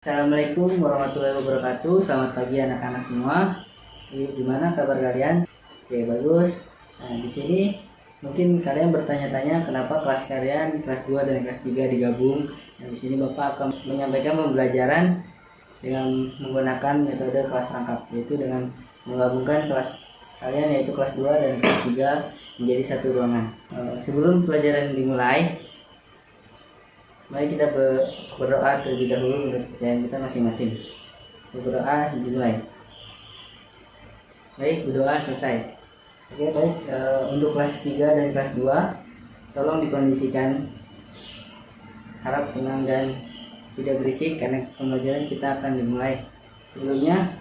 Assalamualaikum warahmatullahi wabarakatuh. Selamat pagi anak-anak semua. Gimana kabar kalian? Oke, bagus. Nah, di sini mungkin kalian bertanya-tanya kenapa kelas kalian kelas 2 dan kelas 3 digabung. Nah, di sini Bapak akan menyampaikan pembelajaran dengan menggunakan metode kelas rangkap, yaitu dengan menggabungkan kelas kalian yaitu kelas 2 dan kelas 3 menjadi satu ruangan. Sebelum pelajaran dimulai, mari kita berdoa terlebih dahulu menurut kepercayaan kita masing-masing. Berdoa dimulai. Baik, berdoa selesai. Oke, baik. Untuk kelas 3 dan kelas 2, tolong dikondisikan. Harap tenang dan tidak berisik karena pembelajaran kita akan dimulai. Sebelumnya,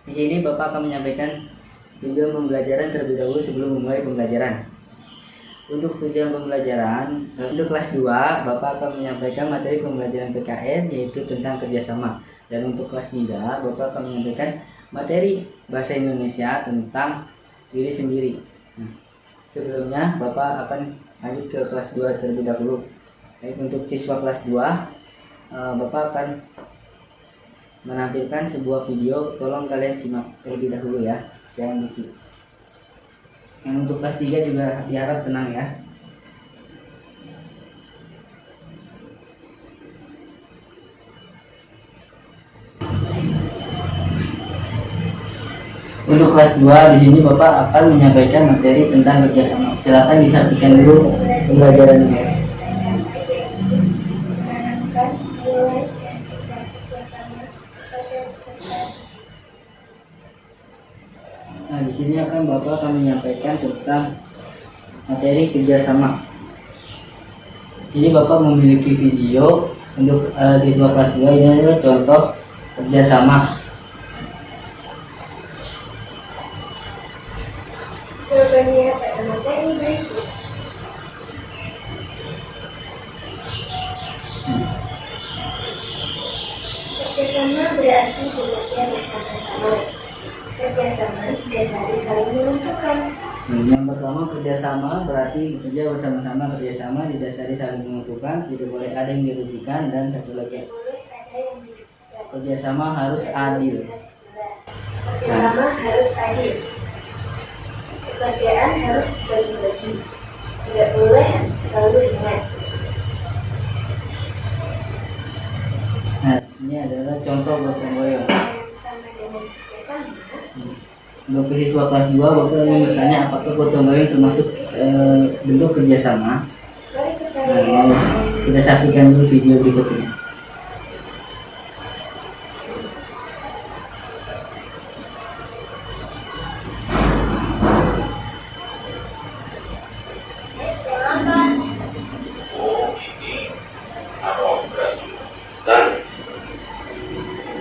di sini Bapak akan menyampaikan tujuan pembelajaran terlebih dahulu sebelum memulai pembelajaran. Untuk tujuan pembelajaran, untuk kelas 2, Bapak akan menyampaikan materi pembelajaran PKN yaitu tentang kerjasama. Dan untuk kelas 3, Bapak akan menyampaikan materi bahasa Indonesia tentang diri sendiri. Sebelumnya, Bapak akan lanjut ke kelas 2 terlebih dahulu. Baik, untuk siswa kelas 2, Bapak akan menampilkan sebuah video. Tolong kalian simak terlebih dahulu ya, jangan berisik. Yang untuk kelas 3 juga diharap tenang ya. Untuk kelas 2 di sini Bapak akan menyampaikan materi tentang kerjasama. Silakan disaksikan dulu pembelajarannya. Nah, di sini Bapak akan menyampaikan tentang materi kerjasama. Di sini Bapak memiliki video untuk siswa kelas 2. Ini adalah contoh kerjasama. Jawabannya pada materi berikut. Kerjasama berarti bekerja bersama-sama. Kerjasama didasari saling menentukan. Yang pertama, kerjasama berarti bekerja bersama-sama. Kerjasama didasari saling menentukan, tidak boleh ada yang dirugikan, dan satu lagi, kerjasama harus adil. Kerjasama harus adil. Pekerjaan harus dibagi-bagi. Tidak boleh selalu ringan. Nah, ini adalah contoh gotong royong. Sama dengan kerjasama. Untuk siswa kelas 2, Bapak ingin bertanya apakah gotong royong termasuk bentuk kerjasama. Nah, kita saksikan dulu video berikut ini.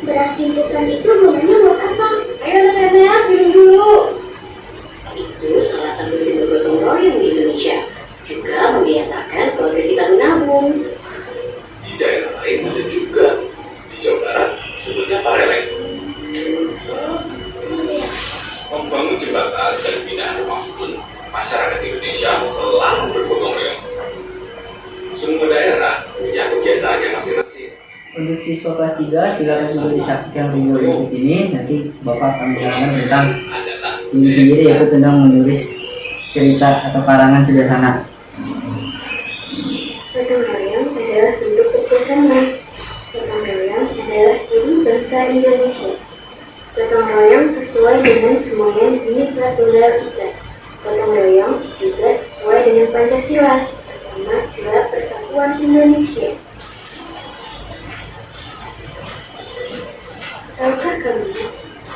Beras jemputan itu gunanya buat apa? Ayo anak-anak, minum dulu. Itu salah satu simbol gotong royong di Indonesia. Juga membiasakan keluarga kita menabung. Di daerah lain ada juga. Di Jawa Barat sebutnya pareleng. Membangun jembatan dan binaan rumah pun masyarakat Indonesia selalu bergotong royong. Semua daerah punya kebiasaannya masing-masing. Untuk siswa kelas 3, silakan juga disaksikan video berikut ini. Nanti Bapak akan menerangkan tentang diri sendiri, yaitu tentang menulis cerita atau karangan sederhana. Gotong royong adalah bentuk kerjasama. Gotong royong adalah ciri bangsa Indonesia. Gotong royong sesuai dengan semuanya Bhinneka Tunggal Ika. Gotong royong juga sesuai dengan Pancasila, terutama Sila Persatuan Indonesia. Tahukah kamu,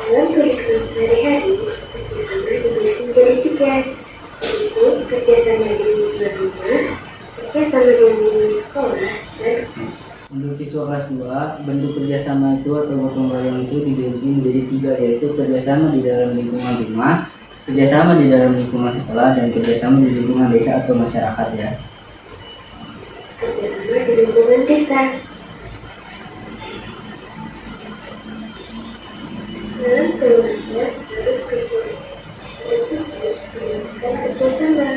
dalam kehidupan sehari-hari, kerjasama dibagi menjadi 3, yaitu kerjasama di lingkungan rumah, kerjasama di lingkungan sekolah, dan Untuk siswa kelas 2, bentuk kerjasama itu atau gotong royong itu dibagi menjadi 3, yaitu kerjasama di dalam lingkungan rumah, kerjasama di dalam lingkungan sekolah, dan kerjasama di lingkungan desa atau masyarakat ya. kerjasama di lingkungan desa. Dalam keluarga harus melakukan kerjasama.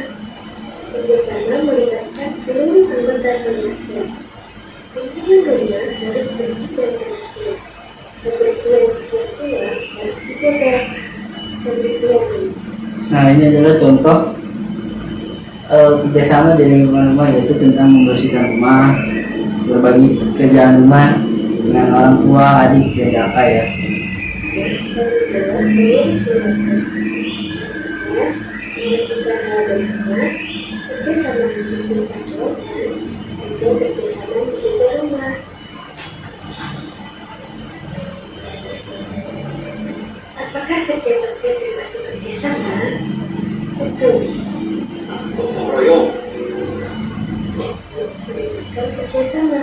Kerjasama melibatkan seluruh anggota keluarga. Yang kedua harus bersih dan Nah, ini adalah contoh kerjasama di lingkungan rumah, yaitu tentang membersihkan rumah, berbagi kerjaan rumah dengan orang tua, adik, dan kakak ya. Apakah kerja bakti termasuk kerjasama? Betul. Gotong royong. Melibatkan kerjasama.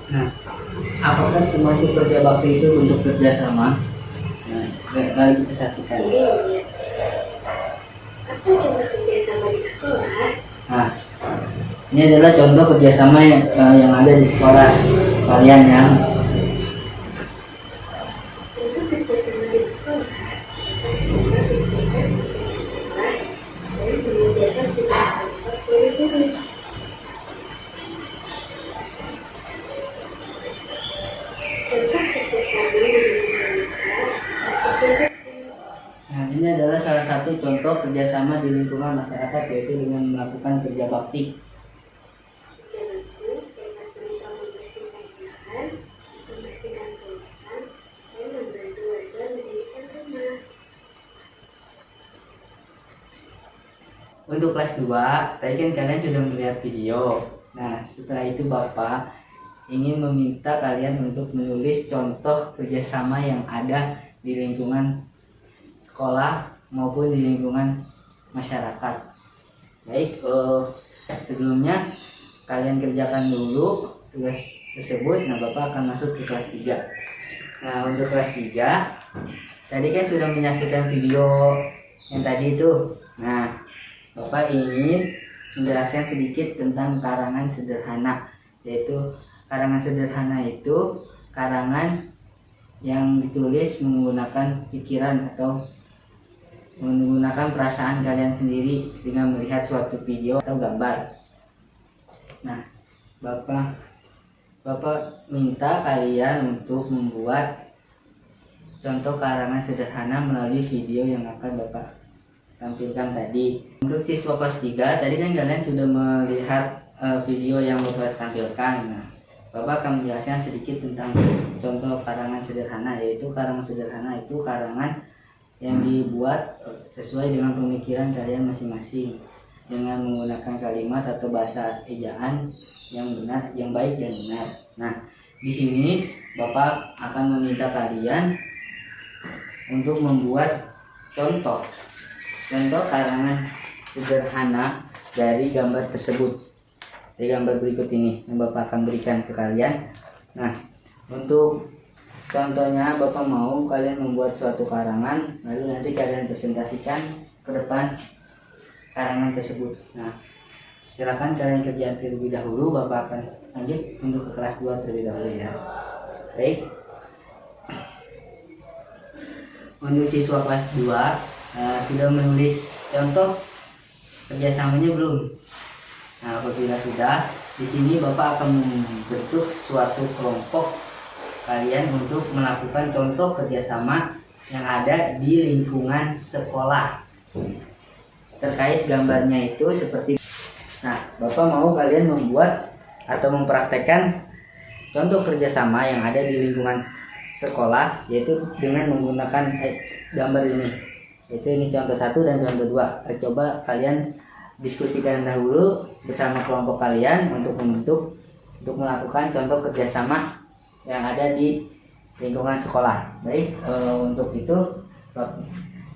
Nah, apakah termasuk kerja bakti itu untuk kerjasama? Nah, mari kita saksikan. Apa coba kerjasama di sekolah? Nah, ini adalah contoh kerjasama yang ada di sekolah kalian yang Untuk kerjasama di sekolah, dan menyediakan kegiatan dari guru. Contoh kerjasama dengan masyarakat. Nah, ini adalah salah satu contoh kerjasama di lingkungan masyarakat, yaitu dengan melakukan kerja bakti. Jalanku dapat mereka membersihkan lahan, membersihkan kawasan, dan membantu warga mendirikan rumah. Untuk kelas 2, tadi kan kalian sudah melihat video. Nah, setelah itu Bapak ingin meminta kalian untuk menulis contoh kerjasama yang ada di lingkungan sekolah maupun di lingkungan masyarakat. Baik, sebelumnya kalian kerjakan dulu tugas tersebut. Nah, Bapak akan masuk ke kelas 3. Nah, untuk kelas 3 tadi kan sudah menyaksikan video yang tadi itu. Nah, Bapak ingin menjelaskan sedikit tentang karangan sederhana, yaitu karangan sederhana itu karangan yang ditulis menggunakan pikiran atau menggunakan perasaan kalian sendiri dengan melihat suatu video atau gambar. Nah, Bapak minta kalian untuk membuat contoh karangan sederhana melalui video yang akan Bapak tampilkan tadi. Untuk siswa kelas 3, tadi kan kalian sudah melihat video yang Bapak tampilkan. Nah, Bapak akan menjelaskan sedikit tentang contoh karangan sederhana, yaitu karangan sederhana itu karangan yang dibuat sesuai dengan pemikiran kalian masing-masing dengan menggunakan kalimat atau bahasa ejaan yang benar, yang baik dan benar. Nah, di sini Bapak akan meminta kalian untuk membuat contoh karangan sederhana dari gambar tersebut. Dari gambar berikut ini yang Bapak akan berikan ke kalian. Nah, untuk contohnya Bapak mau kalian membuat suatu karangan, lalu nanti kalian presentasikan ke depan karangan tersebut. Nah, silakan kalian kerjakan terlebih dahulu. Bapak akan lanjut untuk ke kelas 2 terlebih dahulu ya. Baik. Untuk siswa kelas 2 sudah menulis contoh kerjasamanya belum? Nah, apabila sudah, di sini Bapak akan membentuk suatu kelompok kalian untuk melakukan contoh kerjasama yang ada di lingkungan sekolah. Terkait gambarnya itu seperti, nah, Bapak mau kalian membuat atau mempraktekkan contoh kerjasama yang ada di lingkungan sekolah, yaitu dengan menggunakan gambar ini. Yaitu ini contoh 1 dan contoh 2. Coba kalian diskusikan dahulu bersama kelompok kalian untuk melakukan contoh kerjasama yang ada di lingkungan sekolah. Baik, untuk itu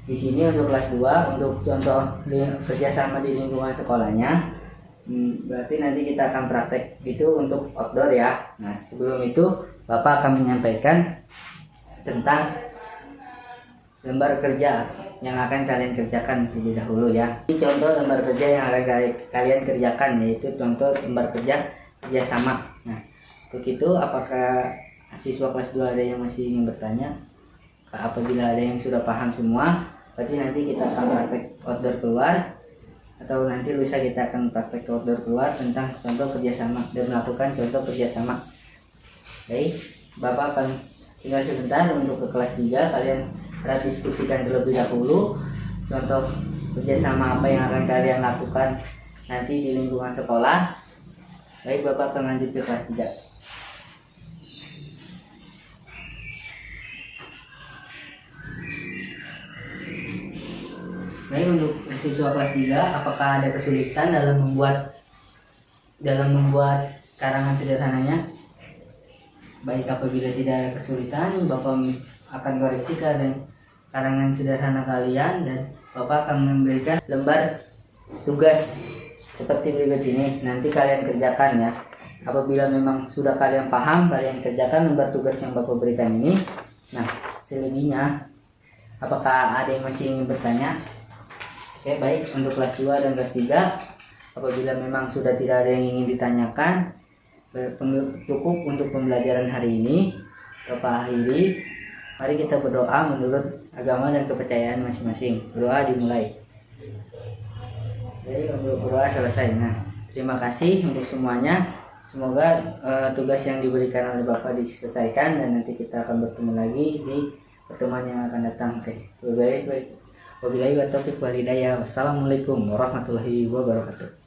di sini untuk kelas 2 untuk contoh kerjasama di lingkungan sekolahnya, berarti nanti kita akan praktek itu untuk outdoor ya. Nah, sebelum itu Bapak akan menyampaikan tentang lembar kerja yang akan kalian kerjakan terlebih dahulu ya. Ini contoh lembar kerja yang akan kalian kerjakan, yaitu contoh lembar kerja kerjasama. Nah, untuk itu apakah siswa kelas 2 ada yang masih ingin bertanya? Apabila ada yang sudah paham semua, berarti nanti kita akan praktek outdoor keluar, atau nanti lusa kita akan praktek outdoor keluar tentang contoh kerjasama dan melakukan contoh kerjasama Baik, Bapak akan tinggal sebentar untuk ke kelas 3. Kalian harus diskusikan terlebih dahulu contoh kerjasama apa yang akan kalian lakukan nanti di lingkungan sekolah. Baik, Bapak akan lanjut ke kelas 3. Baik, untuk siswa kelas 3, apakah ada kesulitan dalam membuat karangan sederhananya? Baik, apabila tidak ada kesulitan, Bapak akan koreksi karangan sederhana kalian dan Bapak akan memberikan lembar tugas seperti berikut ini. Nanti kalian kerjakan ya. Apabila memang sudah kalian paham, kalian kerjakan lembar tugas yang Bapak berikan ini. Nah, selebihnya apakah ada yang masih ingin bertanya? Oke, baik, untuk kelas 2 dan kelas 3, apabila memang sudah tidak ada yang ingin ditanyakan, cukup untuk pembelajaran hari ini. Bapak akhiri, mari kita berdoa menurut agama dan kepercayaan masing-masing. Berdoa dimulai. Jadi untuk berdoa selesai. Nah, terima kasih untuk semuanya. Semoga tugas yang diberikan oleh Bapak diselesaikan dan nanti kita akan bertemu lagi di pertemuan yang akan datang. Oke, baik. Wabillahi wa taufiq wal hidayah. Wassalamualaikum warahmatullahi wabarakatuh.